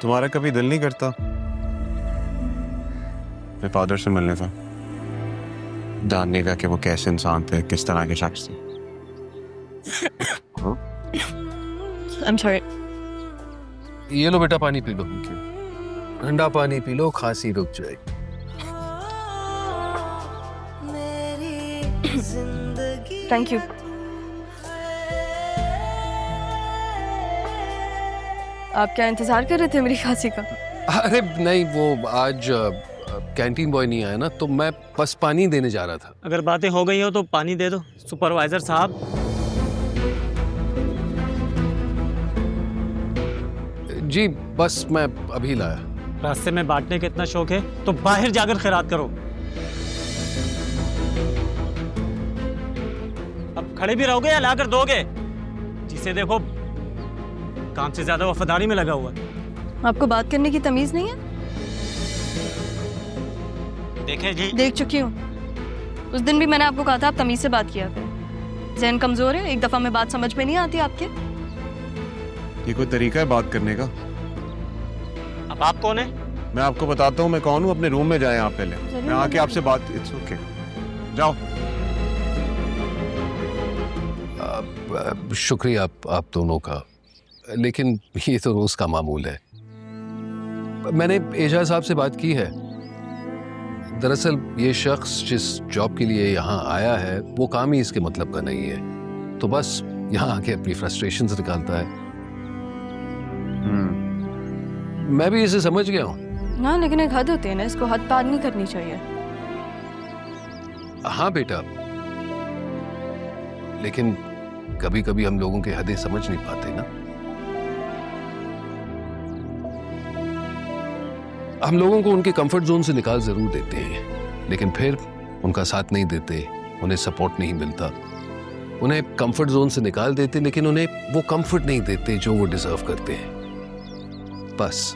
तुम्हारा कभी दिल नहीं करता मेरे फादर से मिलने का, जानने का कि वो कैसे इंसान थे, किस तरह के शख्स थे? I'm sorry. ये लो बेटा, पानी पी लो, ठंडा पानी पी लो, खांसी रुक जाएगी। Thank you. आप क्या इंतजार कर रहे थे मेरी खांसी का? अरे नहीं, वो आज कैंटीन बॉय नहीं आया ना, तो मैं बस पानी देने जा रहा था। अगर बातें हो गई हो तो पानी दे दो सुपरवाइजर साहब। जी बस मैं अभी लाया। रास्ते में बांटने का इतना शौक है तो बाहर जाकर खैरात करो। अब खड़े भी रहोगे या लाकर दोगे? जिसे देखो काम से ज्यादा वफादारी में लगा हुआ है। आपको बात करने की तमीज नहीं है? देखे जी, देख चुकी हूँ। उस दिन भी मैंने आपको कहा था आप तमीज से बात किया करें। ज़हन कमजोर है, एक दफा में बात समझ में नहीं आती आपके। ये कोई तरीका है बात करने का? अब आप कौन है? मैं आपको बताता हूँ मैं कौन हूँ। अपने रूम में जाएं आप पहले, मैं आके आपसे बात। इट्स ओके, जाओ। शुक्रिया आप दोनों का, लेकिन ये तो रोज का मामूल है। मैंने एजाज साहब से बात की है। दरअसल ये शख्स जिस जॉब के लिए यहाँ आया है वो काम ही इसके मतलब का नहीं है, तो बस यहाँ आके अपनी फ्रस्ट्रेशंस निकालता है। मैं भी इसे समझ गया हूँ। ना, लेकिन एक हद होती है ना, इसको हद पार नहीं करनी चाहिए। हाँ बेटा, लेकिन कभी कभी हम लोगों की हदें समझ नहीं पाते ना। हम लोगों को उनके कंफर्ट जोन से निकाल जरूर देते हैं, लेकिन फिर उनका साथ नहीं देते, उन्हें सपोर्ट नहीं मिलता। उन्हें कंफर्ट जोन से निकाल देते, लेकिन उन्हें वो कंफर्ट नहीं देते जो वो डिजर्व करते हैं। बस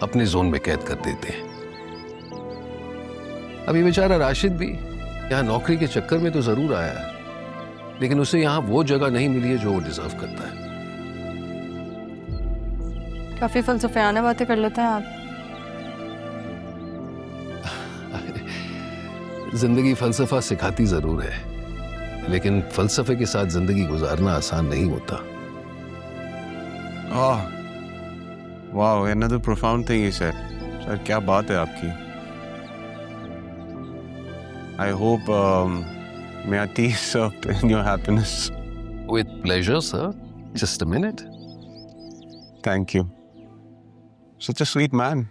अपने जोन में कैद कर देते हैं। अभी बेचारा राशिद भी यहाँ नौकरी के चक्कर में तो जरूर आया है, लेकिन उसे यहाँ वो जगह नहीं मिली है जो वो डिजर्व करता है। काफी फलसफियाना बातें कर लेते हैं आप। जिंदगी फलसफा सिखाती जरूर है, लेकिन फलसफे के साथ जिंदगी गुजारना आसान नहीं होता। Wow, another profound thing he said. Sir क्या बात है आपकी। I hope may I tease up in your happiness. With pleasure, sir. Just a minute. Thank you. Such a sweet man.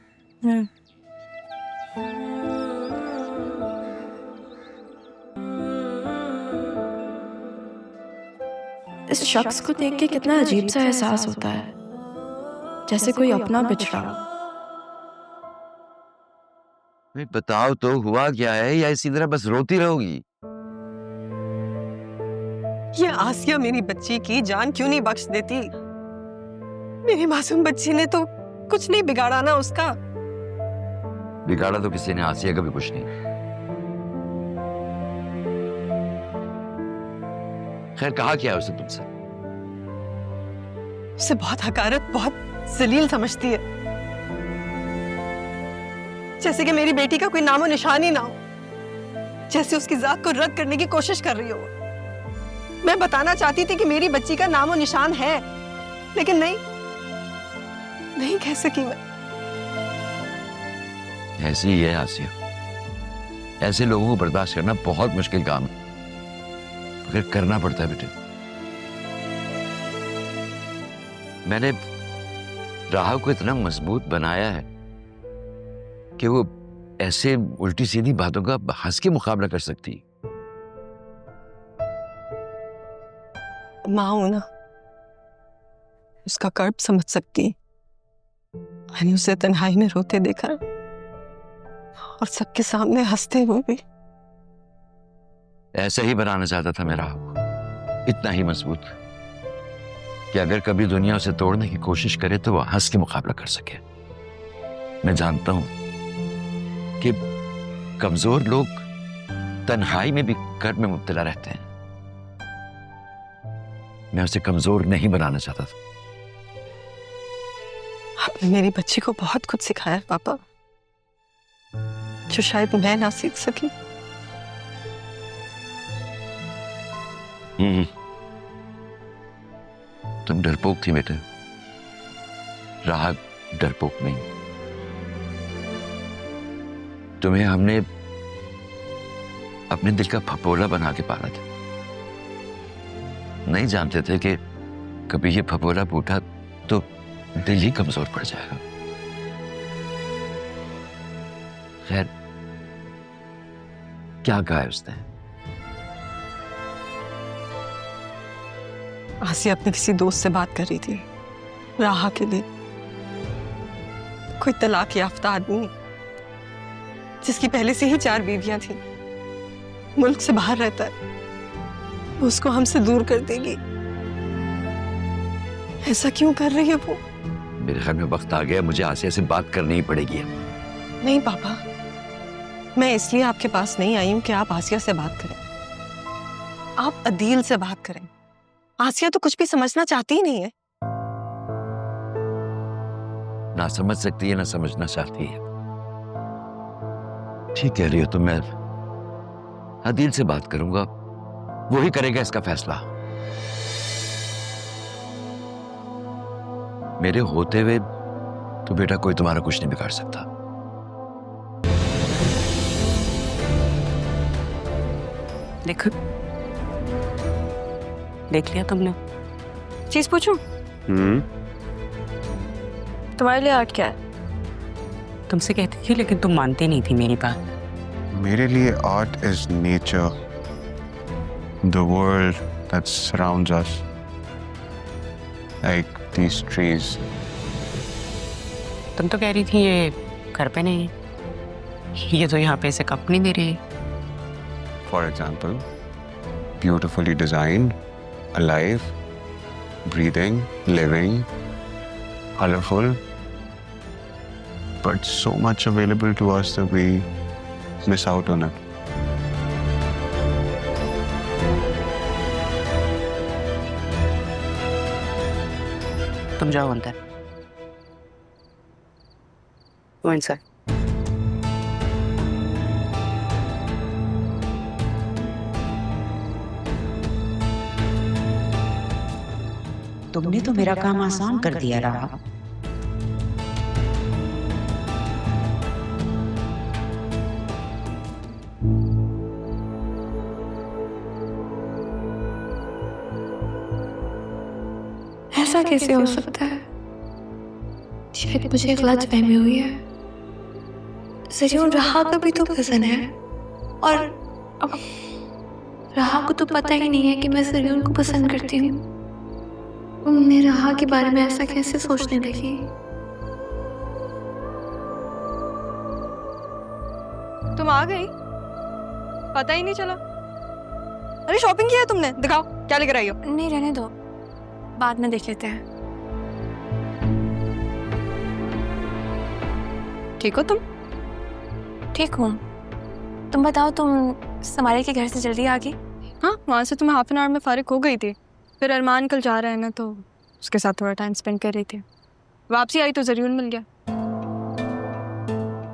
इस शख्स को देख के कितना अजीब सा एहसास होता है, जैसे कोई अपना बिछड़ा। बताओ तो हुआ क्या है, या इसी तरह बस रोती रहोगी? ये आसिया मेरी बच्ची की जान क्यों नहीं बख्श देती? मेरी मासूम बच्ची ने तो कुछ नहीं बिगाड़ा ना उसका। बिगाड़ा तो किसी ने आसिया का भी कुछ नहीं। खैर कहा क्या है उसने तुमसे? उसे बहुत हकारत, बहुत जलील समझती है, जैसे कि मेरी बेटी का कोई नामो निशान ही ना हो, जैसे उसकी जात को रद्द करने की कोशिश कर रही हो। मैं बताना चाहती थी कि मेरी बच्ची का नामो निशान है, लेकिन नहीं कह सकी मैं। ऐसी ही है आसिया, ऐसे लोगों को बर्दाश्त करना बहुत मुश्किल काम है, मगर करना पड़ता है बेटे। मैंने राह को इतना मजबूत बनाया है कि वो ऐसे उल्टी सीधी बातों का हंस के मुकाबला कर सकती। माँ हूं ना, उसका कर्ब समझ सकती। मैंने उसे तन्हाई में रोते देखा और सबके सामने हंसते हुए भी। ऐसा ही बनाना चाहता था मैं राह को, इतना ही मजबूत कि अगर कभी दुनिया उसे तोड़ने की कोशिश करे तो वह हंस के मुकाबला कर सके। मैं जानता हूं कि कमजोर लोग तन्हाई में भी कर्ब में मुब्तला रहते हैं। मैं उसे कमजोर नहीं बनाना चाहता था। आपने मेरी बच्ची को बहुत कुछ सिखाया पापा, जो शायद मैं ना सीख सकी। तुम डरपोक थी बेटे, राह डरपोक नहीं। तुम्हें हमने अपने दिल का फपोला बना के पाला था। नहीं जानते थे कि कभी ये फपोला फूटा तो दिल ही कमजोर पड़ जाएगा। खैर, क्या कहा है उसने? आसिया अपने किसी दोस्त से बात कर रही थी राहा के लिए। कोई तलाक याफ्ता आदमी जिसकी पहले से ही 4 बीवियां थी, मुल्क से बाहर रहता है, वो उसको हमसे दूर कर देगी। ऐसा क्यों कर रही है वो? मेरे ख्याल में वक्त आ गया, मुझे आसिया से बात करनी ही पड़ेगी अब। नहीं पापा, मैं इसलिए आपके पास नहीं आई हूं कि आप आसिया से बात करें। आप अदील से बात करें। आसिया तो कुछ भी समझना चाहती ही नहीं है। ना समझ सकती है ना समझना चाहती है। ठीक कह रही हो तुम। मैं अदील से बात करूंगा, वो ही करेगा इसका फैसला। मेरे होते हुए तो बेटा कोई तुम्हारा कुछ नहीं बिगाड़ सकता। देखो, देख लिया तुमने? चीज पूछूं? तुम्हारे लिए आर्ट क्या है? तुमसे कहती थी लेकिन तुम मानती नहीं थी मेरी बात। मेरे लिए art is nature, the world that surrounds us, like these trees. तुम तो कह रही थी ये घर पे नहीं है, ये तो यहाँ पे इसे कप नहीं दे रही। For example, beautifully designed, alive, breathing, living, colorful, but so much available to us that we miss out on it. तुम जाओ अंदर। Go inside. तुमने तो मेरा काम आसान कर दिया राहा। ऐसा कैसे हो सकता है? शायद मुझे गलतफहमी हुई है। ज़रियून राहा का भी तो पसंद है, और अब राहा को तो पता ही नहीं है कि मैं ज़रियून को पसंद करती हूँ। मैं राहा के बारे में ऐसा कैसे सोचने लगी? तुम आ गई, पता ही नहीं चला। अरे शॉपिंग किया है तुमने? दिखाओ क्या लेकर आई हो। नहीं, रहने दो, बाद में देख लेते हैं। ठीक हो तुम? ठीक हूँ। तुम बताओ, तुम समारी के घर से जल्दी आ गई? हाँ, वहाँ से तुम्हें हाफ एन आवर में फारिग हो गई थी। फिर अरमान कल जा रहा है ना, तो उसके साथ थोड़ा टाइम स्पेंड कर रही थी। वापसी आई तो ज़रियून मिल गया।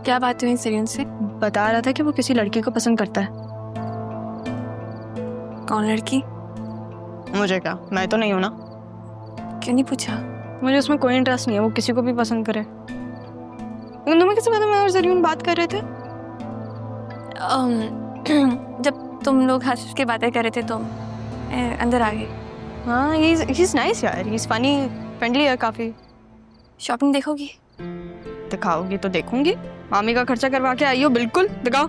क्या बात हुई ज़रियून से? बता रहा था कि वो किसी लड़की को पसंद करता है। कौन लड़की? मुझे क्या, मैं तो नहीं हूँ ना। क्यों नहीं पूछा? मुझे उसमें कोई इंटरेस्ट नहीं है, वो किसी को भी पसंद करे। लेकिन तुम्हें किसी बात में मैं और ज़रियून बात कर रहे थे? जब तुम लोग हंस के बातें कर रहे थे तो अंदर आ गई। हाँ, ही इज़ नाइस यार, ही इज़ फनी, फ्रेंडली है काफ़ी। शॉपिंग देखोगी? दिखाओगी तो देखूंगी। मामी का खर्चा करवा के आई हो, बिल्कुल दिखाओ।